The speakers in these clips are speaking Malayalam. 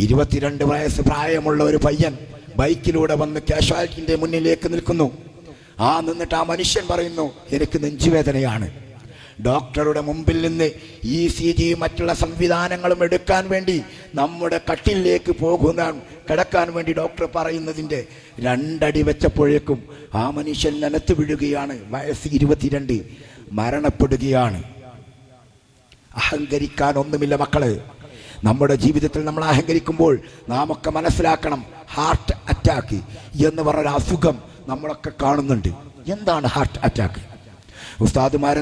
22 വയസ്സ് പ്രായമുള്ള ഒരു പയ്യൻ ബൈക്കിലൂടെ വന്ന് കാഷ്വാലിറ്റിന്റെ മുന്നിലേക്ക് നിൽക്കുന്നു. നിന്നിട്ട് ആ മനുഷ്യൻ പറയുന്നു, എനിക്ക് നെഞ്ചുവേദനയാണ്. ഡോക്ടറുടെ മുമ്പിൽ നിന്ന് ECG മറ്റുള്ള സംവിധാനങ്ങളും എടുക്കാൻ വേണ്ടി നമ്മുടെ കട്ടിലേക്ക് കിടക്കാൻ വേണ്ടി ഡോക്ടർ പറയുന്നതിൻ്റെ 2 അടി വെച്ചപ്പോഴേക്കും ആ മനുഷ്യൻ നിലത്ത് വീഴുകയാണ്. വയസ്സ് 22, മരണപ്പെടുകയാണ്. അഹങ്കരിക്കാൻ ഒന്നുമില്ല മക്കള്. നമ്മുടെ ജീവിതത്തിൽ നമ്മൾ അഹങ്കരിക്കുമ്പോൾ നാം ഒക്കെ മനസ്സിലാക്കണം, ഹാർട്ട് അറ്റാക്ക് എന്ന് പറഞ്ഞൊരു അസുഖം നമ്മളൊക്കെ കാണുന്നുണ്ട്. എന്താണ് ഹാർട്ട് അറ്റാക്ക്? ഉസ്താദുമാരെ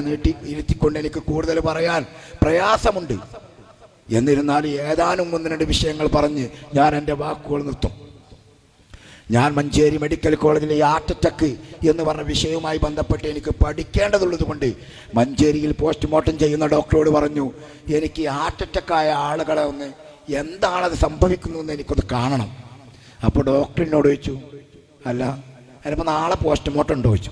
ഇരുത്തിക്കൊണ്ട് എനിക്ക് കൂടുതൽ പറയാൻ പ്രയാസമുണ്ട്. എന്നിരുന്നാൽ ഏതാനും 1-2 വിഷയങ്ങൾ പറഞ്ഞ് ഞാൻ എൻ്റെ വാക്കുകൾ നിർത്തും. ഞാൻ മഞ്ചേരി മെഡിക്കൽ കോളേജിലെ ഹാർട്ട് അറ്റാക്ക് എന്ന് പറഞ്ഞ വിഷയവുമായി ബന്ധപ്പെട്ട് എനിക്ക് പഠിക്കേണ്ടതുള്ളത് കൊണ്ട് മഞ്ചേരിയിൽ പോസ്റ്റ്മോർട്ടം ചെയ്യുന്ന ഡോക്ടറോട് പറഞ്ഞു, എനിക്ക് ഹാർട്ട് അറ്റാക്കായ ആളുകളെ ഒന്ന് എന്താണത് സംഭവിക്കുന്നതെന്ന് എനിക്കൊന്ന് കാണണം. അപ്പോൾ ഡോക്ടറിനോട് ചോദിച്ചു, അല്ല അതിപ്പോൾ നാളെ പോസ്റ്റ്മോർട്ടം ഉണ്ടോ ചോദിച്ചു.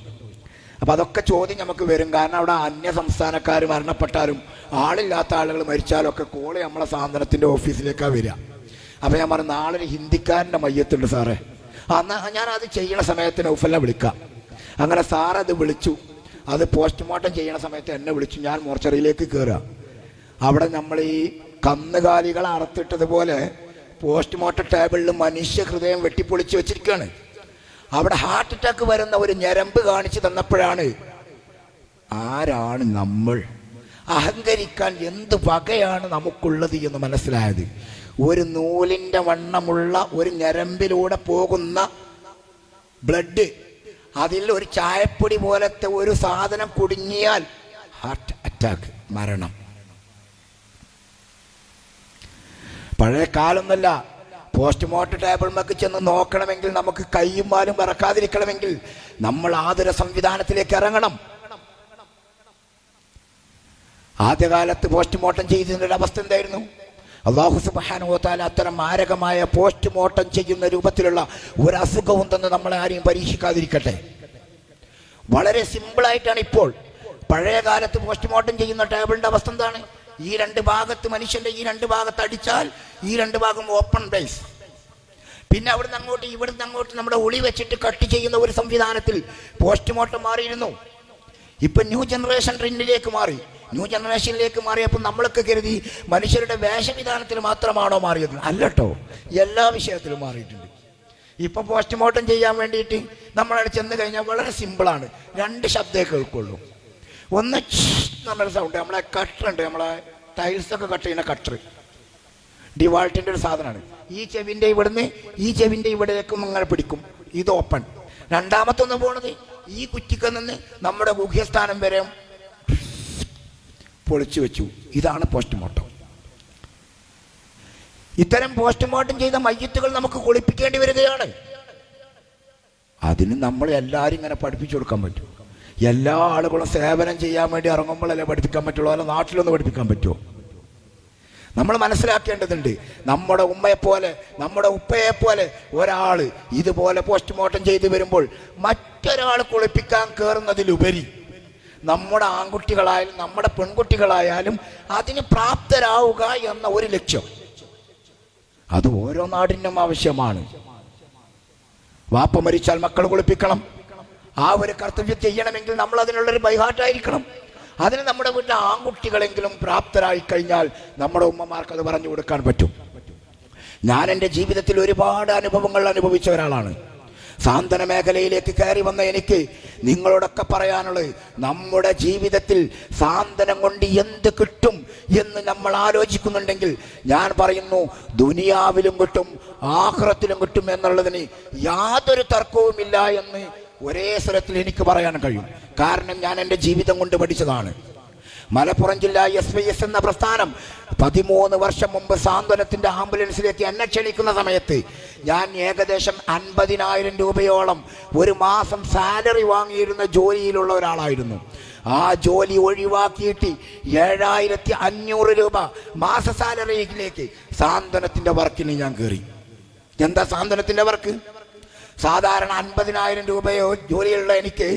അപ്പോൾ അതൊക്കെ ചോദ്യം നമുക്ക് വരും. കാരണം അവിടെ അന്യ സംസ്ഥാനക്കാർ മരണപ്പെട്ടാലും ആളില്ലാത്ത ആളുകൾ മരിച്ചാലും ഒക്കെ കോള് നമ്മളെ സാന്ത്വനത്തിൻ്റെ ഓഫീസിലേക്കാണ് വരിക. അപ്പോൾ ഞാൻ പറഞ്ഞു, നാളെ ഒരു ഹിന്ദിക്കാരൻ്റെ മയ്യത്തുണ്ട് സാറേ, എന്നാൽ ഞാനത് ചെയ്യണ സമയത്ത് നൗഫലിനെ വിളിക്കാം. അങ്ങനെ സാറത് വിളിച്ചു. അത് പോസ്റ്റ്മോർട്ടം ചെയ്യണ സമയത്ത് എന്നെ വിളിച്ചു. ഞാൻ മോർച്ചറിയിലേക്ക് കയറുക. അവിടെ നമ്മൾ ഈ കന്നുകാലികളെ അറുത്തിട്ടതുപോലെ പോസ്റ്റ്മോർട്ടം ടേബിളിൽ മനുഷ്യ ഹൃദയം വെട്ടിപ്പൊളിച്ച് വെച്ചിരിക്കുകയാണ്. അവിടെ ഹാർട്ട് അറ്റാക്ക് വരുന്ന ഒരു ഞരമ്പ് കാണിച്ചു തന്നപ്പോഴാണ് ആരാണ് നമ്മൾ, അഹങ്കരിക്കാൻ എന്ത് വകയാണ് നമുക്കുള്ളത് എന്ന് മനസ്സിലായത്. ഒരു നൂലിൻ്റെ വണ്ണമുള്ള ഒരു ഞരമ്പിലൂടെ പോകുന്ന ബ്ലഡ്, അതിൽ ഒരു ചായപ്പൊടി പോലത്തെ ഒരു സാധനം കുടുങ്ങിയാൽ ഹാർട്ട് അറ്റാക്ക്, മരണം. പഴയ കാലമൊന്നല്ല. പോസ്റ്റ്മോർട്ടം ടേബിളിലേക്ക് ചെന്ന് നോക്കണമെങ്കിൽ, നമുക്ക് കയ്യും വാലും വിറക്കാതിരിക്കണമെങ്കിൽ നമ്മൾ ആതുര സംവിധാനത്തിലേക്ക് ഇറങ്ങണം. ആദ്യകാലത്ത് പോസ്റ്റ്മോർട്ടം ചെയ്തതിൻ്റെ ഒരു അവസ്ഥ എന്തായിരുന്നു? അല്ലാഹു സുബ്ഹാനഹു വ തആല അത്തരം മാരകമായ പോസ്റ്റ്മോർട്ടം ചെയ്യുന്ന രൂപത്തിലുള്ള ഒരു അസുഖവും തന്നെ നമ്മളെ ആരെയും പരീക്ഷിക്കാതിരിക്കട്ടെ. വളരെ സിമ്പിളായിട്ടാണ് ഇപ്പോൾ. പഴയ കാലത്ത് പോസ്റ്റ്മോർട്ടം ചെയ്യുന്ന ടേബിളിൻ്റെ അവസ്ഥ എന്താണ്? ഈ 2 ഭാഗത്ത്, മനുഷ്യൻ്റെ ഈ 2 ഭാഗത്ത് അടിച്ചാൽ ഈ 2 ഭാഗം ഓപ്പൺ പ്ലേസ്. പിന്നെ അവിടുന്ന് അങ്ങോട്ട് നമ്മുടെ ഉളി വെച്ചിട്ട് കട്ട് ചെയ്യുന്ന ഒരു സംവിധാനത്തിൽ പോസ്റ്റ്മോർട്ടം മാറിയിരുന്നു. ഇപ്പം ന്യൂ ജനറേഷൻ ട്രെൻഡിലേക്ക് മാറി. ന്യൂ ജനറേഷനിലേക്ക് മാറിയപ്പോൾ നമ്മളൊക്കെ കരുതി മനുഷ്യരുടെ വേഷവിധാനത്തിൽ മാത്രമാണോ മാറിയത്? അല്ലട്ടോ, എല്ലാ വിഷയത്തിലും മാറിയിട്ടുണ്ട്. ഇപ്പം പോസ്റ്റ്മോർട്ടം ചെയ്യാൻ വേണ്ടിയിട്ട് നമ്മളവിടെ ചെന്ന് കഴിഞ്ഞാൽ വളരെ സിമ്പിളാണ്. 2 ശബ്ദമേ കേൾക്കുള്ളൂ. ഒന്ന് എന്നൊരു സൗണ്ട്. നമ്മളെ കട്ടറുണ്ട്, നമ്മളെ ടൈൽസൊക്കെ കട്ട് ചെയ്യുന്ന കട്ടർ, ഡിവാൾട്ടിൻ്റെ ഒരു സാധനമാണ്. ഈ ചെവിൻ്റെ ഇവിടുന്ന് ഈ ചെവിൻ്റെ ഇവിടേക്കും അങ്ങനെ പിടിക്കും. ഇത് ഓപ്പൺ. രണ്ടാമത്തൊന്ന് പോണത് ഈ കുറ്റിക്ക് നിന്ന് നമ്മുടെ ഗുഹ്യസ്ഥാനം വരെ പൊളിച്ചു വെച്ചു. ഇതാണ് പോസ്റ്റ്മോർട്ടം. ഇത്തരം പോസ്റ്റ്മോർട്ടം ചെയ്ത മയ്യത്തുകൾ നമുക്ക് കുളിപ്പിക്കേണ്ടി വരികയാണ്. അതിന് നമ്മൾ എല്ലാവരും ഇങ്ങനെ പഠിപ്പിച്ചു കൊടുക്കാൻ പറ്റും. എല്ലാ ആളുകളും സേവനം ചെയ്യാൻ വേണ്ടി ഇറങ്ങുമ്പോഴല്ലേ പഠിപ്പിക്കാൻ പറ്റുള്ളൂ. അല്ല നാട്ടിലൊന്ന് പഠിപ്പിക്കാൻ പറ്റുമോ? നമ്മൾ മനസ്സിലാക്കേണ്ടതുണ്ട്. നമ്മുടെ ഉമ്മയെപ്പോലെ, നമ്മുടെ ഉപ്പയെപ്പോലെ ഒരാൾ ഇതുപോലെ പോസ്റ്റ്മോർട്ടം ചെയ്ത് വരുമ്പോൾ മറ്റൊരാൾ കുളിപ്പിക്കാൻ കയറുന്നതിലുപരി നമ്മുടെ ആൺകുട്ടികളായാലും നമ്മുടെ പെൺകുട്ടികളായാലും അതിന് പ്രാപ്തരാവുക എന്ന ഒരു ലക്ഷ്യം, അത് ഓരോ നാടിനും ആവശ്യമാണ്. വാപ്പ മരിച്ചാൽ മക്കൾ കുളിപ്പിക്കണം. ആ ഒരു കർത്തവ്യം ചെയ്യണമെങ്കിൽ നമ്മൾ അതിനുള്ളൊരു ബൈഹാർട്ടായിരിക്കണം. അതിന് നമ്മുടെ വീട്ടിലെ ആൺകുട്ടികളെങ്കിലും പ്രാപ്തരായി കഴിഞ്ഞാൽ നമ്മുടെ ഉമ്മമാർക്ക് അത് പറഞ്ഞു കൊടുക്കാൻ പറ്റും. ഞാൻ എൻ്റെ ജീവിതത്തിൽ ഒരുപാട് അനുഭവങ്ങൾ അനുഭവിച്ച ഒരാളാണ്. സാന്ത്വന മേഖലയിലേക്ക് കയറി വന്ന എനിക്ക് നിങ്ങളോടൊക്കെ പറയാനുള്ളത്, നമ്മുടെ ജീവിതത്തിൽ സാന്ത്വനം കൊണ്ട് എന്ത് കിട്ടും എന്ന് നമ്മൾ ആലോചിക്കുന്നുണ്ടെങ്കിൽ ഞാൻ പറയുന്നു, ദുനിയാവിലും കിട്ടും ആഖിറത്തിലും കിട്ടും എന്നുള്ളതിന് യാതൊരു തർക്കവുമില്ല എന്ന് ഒരേ സ്വരത്തിൽ എനിക്ക് പറയാൻ കഴിയും. കാരണം ഞാൻ എൻ്റെ ജീവിതം കൊണ്ട് പഠിച്ചതാണ്. മലപ്പുറം ജില്ലാ SYS എന്ന പ്രസ്ഥാനം 13 വർഷം മുമ്പ് സാന്ത്വനത്തിൻ്റെ ആംബുലൻസിലേക്ക് എന്നെ ക്ഷണിക്കുന്ന സമയത്ത് ഞാൻ ഏകദേശം 50,000 രൂപയോളം ഒരു മാസം സാലറി വാങ്ങിയിരുന്ന ജോലിയിലുള്ള ഒരാളായിരുന്നു. ആ ജോലി ഒഴിവാക്കിയിട്ട് 7,500 രൂപ മാസ സാലറിയിലേക്ക് സാന്ത്വനത്തിൻ്റെ വർക്കിന് ഞാൻ കയറി. എന്താ സാന്ത്വനത്തിൻ്റെ വർക്ക്? സാധാരണ 50,000 രൂപയോ ജോലിയുള്ള എനിക്ക്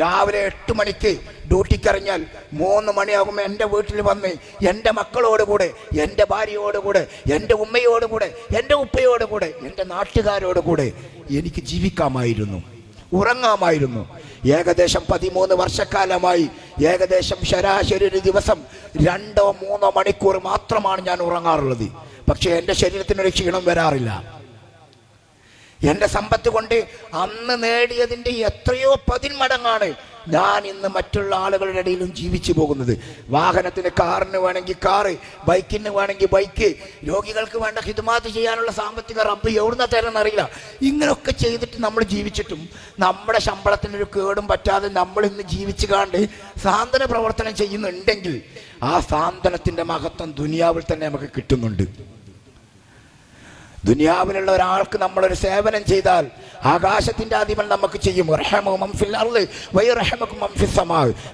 രാവിലെ 8 മണിക്ക് ഡ്യൂട്ടിക്കിറങ്ങിയാൽ 3 മണിയാകുമ്പോൾ എൻ്റെ വീട്ടിൽ വന്ന് എൻ്റെ മക്കളോടുകൂടെ, എൻ്റെ ഭാര്യയോടുകൂടെ, എൻ്റെ ഉമ്മയോടുകൂടെ, എൻ്റെ ഉപ്പയോടുകൂടെ, എൻ്റെ നാട്ടുകാരോടുകൂടെ എനിക്ക് ജീവിക്കാമായിരുന്നു, ഉറങ്ങാമായിരുന്നു. ഏകദേശം 13 വർഷക്കാലമായി ഏകദേശം ശരാശരി ഒരു ദിവസം 2-3 മണിക്കൂർ മാത്രമാണ് ഞാൻ ഉറങ്ങാറുള്ളത്. പക്ഷേ എൻ്റെ ശരീരത്തിനൊരു ക്ഷീണം വരാറില്ല. എൻ്റെ സമ്പത്ത് കൊണ്ട് അന്ന് നേടിയതിൻ്റെ എത്രയോ 10 മടങ്ങാണ് ഞാൻ ഇന്ന് മറ്റുള്ള ആളുകളുടെ ഇടയിലും ജീവിച്ചു പോകുന്നത്. വാഹനത്തിന്, കാറിന് വേണമെങ്കിൽ കാറ്, ബൈക്കിന് വേണമെങ്കിൽ ബൈക്ക്, രോഗികൾക്ക് വേണ്ട ഹിദ്മാത്ത് ചെയ്യാനുള്ള സാമ്പത്തിക റബ്ബ് എവിടുന്ന തരുന്നറിയില്ല. ഇങ്ങനെയൊക്കെ ചെയ്തിട്ട് നമ്മൾ ജീവിച്ചിട്ടും നമ്മുടെ ശമ്പളത്തിനൊരു കേടും പറ്റാതെ നമ്മൾ ഇന്ന് ജീവിച്ചു കാണ്ട് സാന്ത്വന പ്രവർത്തനം ചെയ്യുന്നുണ്ടെങ്കിൽ ആ സാന്ത്വനത്തിൻ്റെ മഹത്വം ദുനിയാവിൽ തന്നെ നമുക്ക് കിട്ടുന്നുണ്ട്. ദുനിയാവിലുള്ള ഒരാൾക്ക് നമ്മളൊരു സേവനം ചെയ്താൽ ആകാശത്തിന്റെ അധിപൻ നമുക്ക് ചെയ്യും.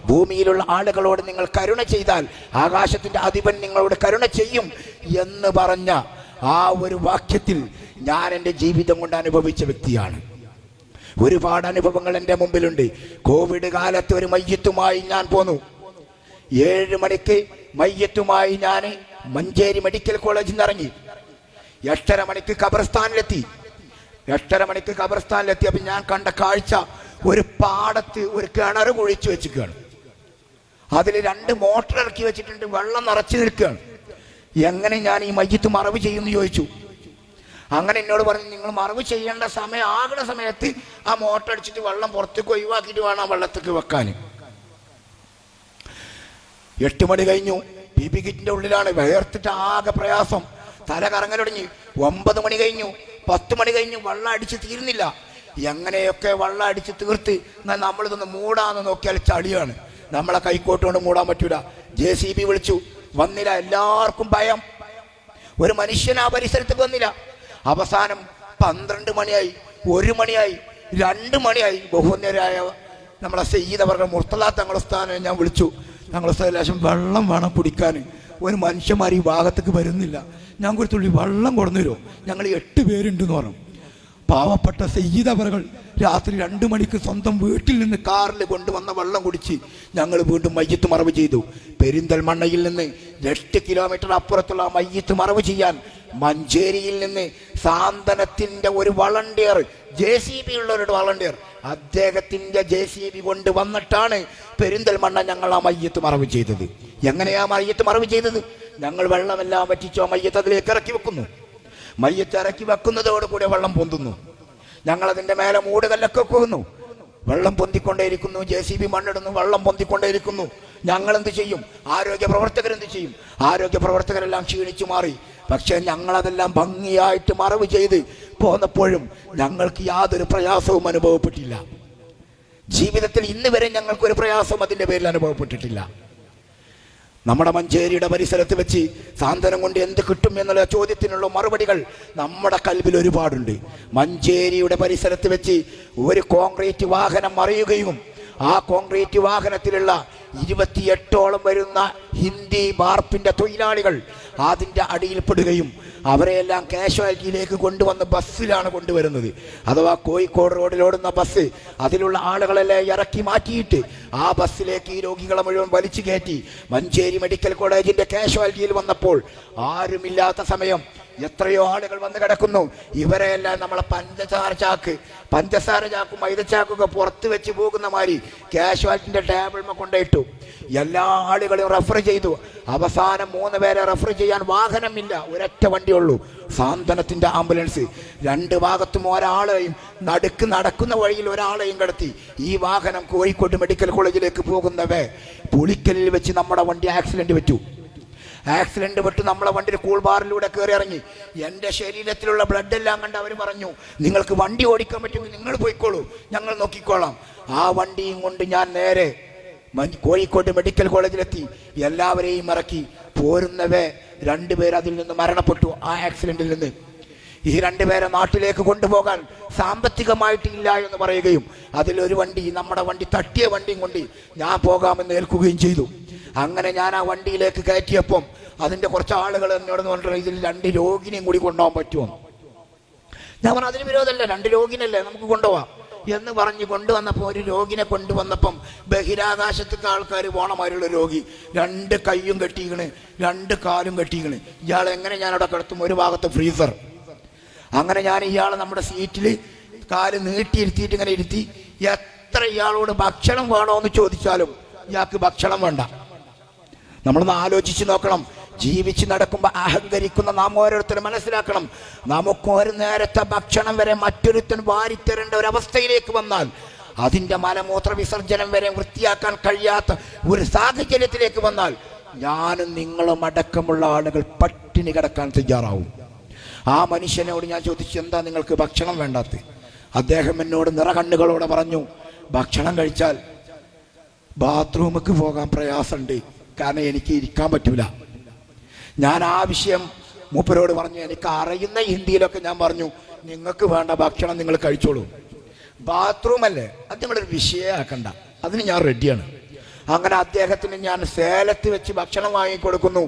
ഭൂമിയിലുള്ള ആളുകളോട് നിങ്ങൾ കരുണ ചെയ്താൽ ആകാശത്തിന്റെ അധിപൻ നിങ്ങളോട് കരുണ ചെയ്യും എന്ന് പറഞ്ഞ ആ ഒരു വാക്യത്തിൽ ഞാൻ എൻ്റെ ജീവിതം കൊണ്ട് അനുഭവിച്ച വ്യക്തിയാണ്. ഒരുപാട് അനുഭവങ്ങൾ എൻ്റെ മുമ്പിലുണ്ട്. കോവിഡ് കാലത്ത് ഒരു മയ്യത്തുമായി ഞാൻ പോന്നു. 7 മണിക്ക് മയ്യത്തുമായി ഞാൻ മഞ്ചേരി മെഡിക്കൽ കോളേജിൽ നിന്ന് ഇറങ്ങി. 8:30 മണിക്ക് ഖബർസ്ഥാനിലെത്തി. 8:30 മണിക്ക് ഖബർസ്ഥാനിലെത്തി. അപ്പം ഞാൻ കണ്ട കാഴ്ച, ഒരു പാടത്ത് ഒരു കിണർ കുഴിച്ചു വെച്ചിരിക്കുകയാണ്. അതിൽ 2 മോട്ടർ ഇറക്കി വെച്ചിട്ടുണ്ട്, വെള്ളം നിറച്ചു നിൽക്കുകയാണ്. എങ്ങനെ ഞാൻ ഈ മയ്യത്ത് മറവ് ചെയ്യുമെന്ന് ചോദിച്ചു. അങ്ങനെ എന്നോട് പറഞ്ഞു, നിങ്ങൾ മറവ് ചെയ്യേണ്ട സമയം ആകുന്ന സമയത്ത് ആ മോട്ടർ അടിച്ചിട്ട് വെള്ളം പുറത്തേക്ക് ഒഴിവാക്കിയിട്ട് വേണം വെള്ളത്തേക്ക് വെക്കാൻ. 8 മണി കഴിഞ്ഞു. PPE കിറ്റിന്റെ ഉള്ളിലാണ്, വേർത്തിട്ട് ആകെ പ്രയാസം, തല കറങ്ങൽ തുടങ്ങി. 9 മണി കഴിഞ്ഞു, 10 മണി കഴിഞ്ഞു, വെള്ളം അടിച്ച് തീരുന്നില്ല. എങ്ങനെയൊക്കെ വെള്ളം അടിച്ച് തീർത്ത് നമ്മളിതൊന്ന് മൂടാന്ന് നോക്കിയാൽ ചളിയാണ്. നമ്മളെ കൈക്കോട്ട് കൊണ്ട് മൂടാൻ പറ്റൂല. JCB വിളിച്ചു, വന്നില്ല. എല്ലാവർക്കും ഭയം. ഒരു മനുഷ്യൻ ആ പരിസരത്തേക്ക് വന്നില്ല. അവസാനം 12 മണിയായി, 1 മണിയായി, 2 മണിയായി. ബഹുമാന്യരായ നമ്മളെ സയ്യിദ് അവരുടെ മുർത്തല തങ്ങളുടെ സ്ഥാനം ഞാൻ വിളിച്ചു. ഞങ്ങളുടെ സ്ഥലം വെള്ളം വേണം കുടിക്കാൻ. ഒരു മനുഷ്യന്മാർ ഈ ഭാഗത്തേക്ക് വരുന്നില്ല. ഞാൻ ഒരു തുള്ളി വെള്ളം കൊടുന്നുതരുമോ? ഞങ്ങൾ 8 പേരുണ്ടെന്ന് പറഞ്ഞു. പാവപ്പെട്ട സയ്യിദ് അവറുകൾ രാത്രി 2 മണിക്ക് സ്വന്തം വീട്ടിൽ നിന്ന് കാറിൽ കൊണ്ടുവന്ന വെള്ളം കുടിച്ച് ഞങ്ങൾ വീണ്ടും മയ്യത്ത് മറവ് ചെയ്തു. പെരിന്തൽമണ്ണയിൽ നിന്ന് 8 കിലോമീറ്റർ അപ്പുറത്തുള്ള മയ്യത്ത് മറവ് ചെയ്യാൻ മഞ്ചേരിയിൽ നിന്ന് സാന്ത്വനത്തിന്റെ ഒരു വളണ്ടിയർ, JCB ഉള്ള ഒരു വളണ്ടിയർ, അദ്ദേഹത്തിന്റെ JCB കൊണ്ട് വന്നിട്ടാണ് പെരിന്തൽമണ്ണ ഞങ്ങൾ ആ മയ്യത്ത് മറവ് ചെയ്തത്. എങ്ങനെയാ മയ്യത്ത് മറവ് ചെയ്തത്? ഞങ്ങൾ വെള്ളമെല്ലാം വറ്റിച്ചോ മയ്യത്ത് അതിലേക്ക് ഇറക്കി വെക്കുന്നു. മയ്യത്ത് ഇറക്കി വെക്കുന്നതോടുകൂടെ വെള്ളം പൊന്തുന്നു. ഞങ്ങളതിൻ്റെ മേലെ മൂടുകല്ലൊക്കെ വെക്കുന്നു. വെള്ളം പൊന്തിക്കൊണ്ടേയിരിക്കുന്നു. JCB മണ്ണിടുന്നു, വെള്ളം പൊന്തിക്കൊണ്ടേയിരിക്കുന്നു. ഞങ്ങൾ എന്ത് ചെയ്യും? ആരോഗ്യ പ്രവർത്തകരെന്ത് ചെയ്യും? ആരോഗ്യ പ്രവർത്തകരെല്ലാം ക്ഷീണിച്ചു മാറി. പക്ഷെ ഞങ്ങളതെല്ലാം ഭംഗിയായിട്ട് മറവ് ചെയ്ത് പോന്നപ്പോഴും ഞങ്ങൾക്ക് യാതൊരു പ്രയാസവും അനുഭവപ്പെട്ടില്ല. ജീവിതത്തിൽ ഇന്ന് വരെ ഞങ്ങൾക്കൊരു പ്രയാസവും അതിൻ്റെ പേരിൽ അനുഭവപ്പെട്ടിട്ടില്ല. നമ്മുടെ മഞ്ചേരിയുടെ പരിസരത്ത് വെച്ച് സാന്ത്വനം കൊണ്ട് എന്ത് കിട്ടും എന്നുള്ള ചോദ്യത്തിനുള്ള മറുപടികൾ നമ്മുടെ കൽവിൽ ഒരുപാടുണ്ട്. മഞ്ചേരിയുടെ പരിസരത്ത് വെച്ച് ഒരു കോൺക്രീറ്റ് വാഹനം മറിയുകയും ആ കോൺക്രീറ്റ് വാഹനത്തിലുള്ള 28ഓളം വരുന്ന ഹിന്ദി ബാർപ്പിന്റെ തൊഴിലാളികൾ അതിൻ്റെ അടിയിൽപ്പെടുകയും അവരെയെല്ലാം കാഷ്വാലിറ്റിയിലേക്ക് കൊണ്ടുവന്ന് ബസ്സിലാണ് കൊണ്ടുവരുന്നത്. അഥവാ കോഴിക്കോട് റോഡിലോടുന്ന ബസ്, അതിലുള്ള ആളുകളെല്ലാം ഇറക്കി മാറ്റിയിട്ട് ആ ബസ്സിലേക്ക് ഈ രോഗികളെ മുഴുവൻ വലിച്ചു കയറ്റി മഞ്ചേരി മെഡിക്കൽ കോളേജിന്റെ കാഷ്വാലിറ്റിയിൽ വന്നപ്പോൾ ആരുമില്ലാത്ത സമയം എത്രയോ ആളുകൾ വന്ന് കിടക്കുന്നു. ഇവരെയെല്ലാം നമ്മളെ പഞ്ചസാര ചാക്കും മൈദച്ചാക്കൊക്കെ പുറത്ത് വെച്ച് പോകുന്ന മാതിരി കാഷ്വാലിറ്റിന്റെ ടേബിളിൽ കൊണ്ടുപോയിട്ടു. എല്ലാ ആളുകളെയും റെഫർ ചെയ്തു. അവസാനം 3 പേരെ റെഫർ ചെയ്യാൻ വാഹനമില്ല, ഒരൊറ്റ വണ്ടിയുള്ളൂ, സാന്ത്വനത്തിന്റെ ആംബുലൻസ്. 2 ഭാഗത്തും ഒരാളെയും നടുക്ക് നടക്കുന്ന വഴിയിൽ ഒരാളെയും കിടത്തി. ഈ വാഹനം കോഴിക്കോട് മെഡിക്കൽ കോളേജിലേക്ക് പോകുന്നവേ പുളിക്കലിൽ വെച്ച് നമ്മുടെ വണ്ടി ആക്സിഡന്റ് പറ്റു. ആക്സിഡന്റ് പെട്ട് നമ്മളെ വണ്ടിയിൽ കൂൾ ബാറിലൂടെ കയറി ഇറങ്ങി. എൻ്റെ ശരീരത്തിലുള്ള ബ്ലഡ് എല്ലാം കണ്ട് അവർ പറഞ്ഞു, നിങ്ങൾക്ക് വണ്ടി ഓടിക്കാൻ പറ്റുമെങ്കിൽ നിങ്ങൾ പോയിക്കോളൂ, ഞങ്ങൾ നോക്കിക്കോളാം. ആ വണ്ടിയും കൊണ്ട് ഞാൻ നേരെ കോഴിക്കോട് മെഡിക്കൽ കോളേജിലെത്തി. എല്ലാവരെയും ഇറക്കി. പോരുന്നവേ 2 പേർ അതിൽ നിന്ന് മരണപ്പെട്ടു ആ ആക്സിഡന്റിൽ നിന്ന്. ഈ 2 പേരെ നാട്ടിലേക്ക് കൊണ്ടുപോകാൻ സാമ്പത്തികമായിട്ടില്ല എന്ന് പറയുകയും അതിലൊരു വണ്ടി, നമ്മുടെ വണ്ടി, തട്ടിയ വണ്ടിയും കൊണ്ട് ഞാൻ പോകാമെന്ന് ഏൽക്കുകയും ചെയ്തു. അങ്ങനെ ഞാൻ ആ വണ്ടിയിലേക്ക് കയറ്റിയപ്പം അതിൻ്റെ കുറച്ച് ആളുകൾ എന്നോട് പറഞ്ഞു, ഇതിൽ 2 രോഗിനെയും കൂടി കൊണ്ടുപോകാൻ പറ്റുമോ? ഞാൻ പറഞ്ഞു, അതിന് വിരോധമല്ല, 2 രോഗിനല്ലേ നമുക്ക് കൊണ്ടുപോകാം. എന്ന് പറഞ്ഞ് കൊണ്ടുവന്നപ്പോൾ ഒരു രോഗിനെ കൊണ്ടുവന്നപ്പം ബഹിരാകാശത്തേക്ക് ആൾക്കാർ പോണമാരുള്ള രോഗി 2 കൈയും കെട്ടിക്കണ് 2 കാലും കെട്ടിക്കണ്. ഇയാൾ എങ്ങനെ ഞാനവിടെ കിടത്തും? ഒരു ഭാഗത്ത് ഫ്രീസർ. അങ്ങനെ ഞാൻ ഇയാളെ നമ്മുടെ സീറ്റിൽ കാല് നീട്ടിയിരുത്തിയിട്ട് ഇങ്ങനെ ഇരുത്തി എത്ര ഇയാളോട് ഭക്ഷണം വേണോ എന്ന് ചോദിച്ചാലും ഇയാൾക്ക് ഭക്ഷണം വേണ്ട. നമ്മളൊന്ന് ആലോചിച്ച് നോക്കണം. ജീവിച്ച് നടക്കുമ്പോൾ അഹങ്കരിക്കുന്ന നാം ഓരോരുത്തരും മനസ്സിലാക്കണം, നമുക്ക് ഒരു നേരത്തെ ഭക്ഷണം വരെ മറ്റൊരുത്തൻ വാരിത്തരേണ്ട ഒരവസ്ഥയിലേക്ക് വന്നാൽ, അതിൻ്റെ മലമൂത്ര വിസർജനം വരെ വൃത്തിയാക്കാൻ കഴിയാത്ത ഒരു സാഹചര്യത്തിലേക്ക് വന്നാൽ, ഞാനും നിങ്ങളും അടക്കമുള്ള ആളുകൾ പട്ടിണി കിടക്കാൻ തയ്യാറാവും. ആ മനുഷ്യനോട് ഞാൻ ചോദിച്ചു, എന്താ നിങ്ങൾക്ക് ഭക്ഷണം വേണ്ടാത്ത? അദ്ദേഹം എന്നോട് നിറകണ്ണുകളോടെ പറഞ്ഞു, ഭക്ഷണം കഴിച്ചാൽ ബാത്റൂമിക്ക് പോകാൻ പ്രയാസമുണ്ട്, കാരണം എനിക്ക് ഇരിക്കാൻ പറ്റൂല. ഞാൻ ആ വിഷയം മൂപ്പരോട് പറഞ്ഞു. എനിക്ക് അറിയുന്ന ഹിന്ദിയിലൊക്കെ ഞാൻ പറഞ്ഞു, നിങ്ങൾക്ക് വേണ്ട ഭക്ഷണം നിങ്ങൾ കഴിച്ചോളൂ, ബാത്റൂം അല്ലേ അത് നിങ്ങളൊരു വിഷയമാക്കണ്ട, അതിന് ഞാൻ റെഡിയാണ്. അങ്ങനെ അദ്ദേഹത്തിന് ഞാൻ സേലത്ത് വെച്ച് ഭക്ഷണം വാങ്ങിക്കൊടുക്കുന്നു.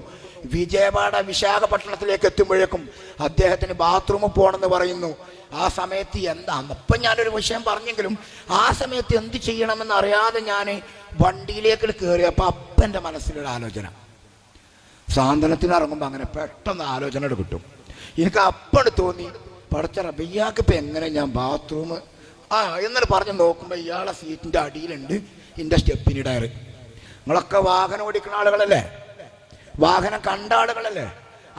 വിജയവാഡ വിശാഖപട്ടണത്തിലേക്ക് എത്തുമ്പോഴേക്കും അദ്ദേഹത്തിന് ബാത്റൂമിൽ പോകണമെന്ന് പറയുന്നു. ആ സമയത്ത് എന്താ, അപ്പം ഞാനൊരു വിഷയം പറഞ്ഞെങ്കിലും ആ സമയത്ത് എന്ത് ചെയ്യണമെന്ന് അറിയാതെ ഞാൻ വണ്ടിയിലേക്ക് കയറിയപ്പോൾ അപ്പൻ്റെ മനസ്സിലൊരു ആലോചന. സാന്ത്വനത്തിന് ഇറങ്ങുമ്പോൾ അങ്ങനെ പെട്ടെന്ന് ആലോചന കിട്ടും. എനിക്ക് അപ്പണ് തോന്നി, പടച്ച റബ്ബേ, ഇയാൾക്ക് ഇപ്പം എങ്ങനെ ഞാൻ ബാത്റൂം എന്നൊരു പറഞ്ഞ് നോക്കുമ്പോൾ ഇയാളെ സീറ്റിൻ്റെ അടിയിലുണ്ട് എൻ്റെ സ്റ്റെപ്പിന് ടയർ. നിങ്ങളൊക്കെ വാഹനം ഓടിക്കുന്ന ആളുകളല്ലേ, വാഹനം കണ്ട ആളുകളല്ലേ.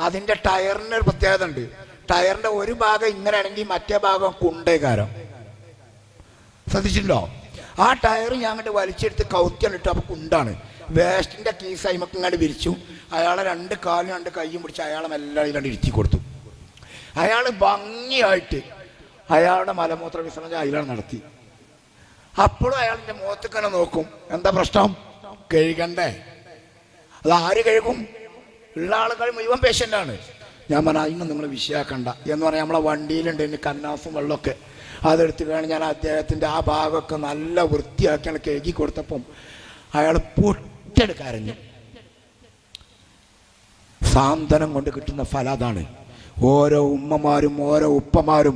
അതിൻ്റെ ടയറിനൊരു പ്രത്യേകത ഉണ്ട്. ടയറിൻ്റെ ഒരു ഭാഗം ഇങ്ങനെ ആണെങ്കിൽ മറ്റേ ഭാഗം കുണ്ടേകാരം. ശ്രദ്ധിച്ചിട്ടുണ്ടോ? ആ ടയർ ഞാൻ അങ്ങോട്ട് വലിച്ചെടുത്ത് കൗത്തിയാണ് അപ്പോൾ കുണ്ടാണ്. വേസ്റ്റിൻ്റെ കീസ് അയിമക്ക് ഇങ്ങോട്ട് വിരിച്ചു. അയാളെ 2 കാലും 2 കൈയും പിടിച്ച് അയാളെ മെല്ലെ ഇല്ലാണ്ട് ഇരുത്തി കൊടുത്തു. അയാൾ ഭംഗിയായിട്ട് അയാളുടെ മലമൂത്ര വിസർജനം അയാളാണ് നടത്തി. അപ്പോഴും അയാളിൻ്റെ മുഖത്തേക്ക് തന്നെ നോക്കും. എന്താ പ്രശ്നം? കഴുകണ്ടേ? അത് ആര് കഴുകും? ഉള്ള ആളുകൾ മുഴുവൻ പേഷ്യൻ്റാണ്. ഞാൻ പറഞ്ഞ അതിനും നിങ്ങൾ വിഷയാക്കണ്ട എന്ന് പറഞ്ഞാൽ നമ്മളെ വണ്ടിയിലുണ്ട് ഇനി കന്നാസും വെള്ളമൊക്കെ, അതെടുത്ത് വേണം ഞാൻ അദ്ദേഹത്തിൻ്റെ ആ ഭാഗമൊക്കെ നല്ല വൃത്തിയാക്കിയാണ് കഴുകി കൊടുത്തപ്പം അയാൾ പൊട്ടെടുക്കരഞ്ഞു. സാന്ത്വനം കൊണ്ട് കിട്ടുന്ന ഫലം അതാണ്. ഓരോ ഉമ്മമാരും ഓരോ ഉപ്പമാരും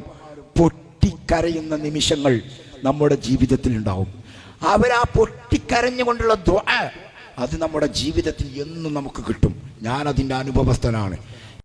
പൊട്ടിക്കരയുന്ന നിമിഷങ്ങൾ നമ്മുടെ ജീവിതത്തിൽ ഉണ്ടാവും. അവരാ പൊട്ടിക്കരഞ്ഞുകൊണ്ടുള്ള ദുആ അത് നമ്മുടെ ജീവിതത്തിൽ എന്നും നമുക്ക് കിട്ടും. ഞാനതിൻ്റെ അനുഭവസ്ഥനാണ്.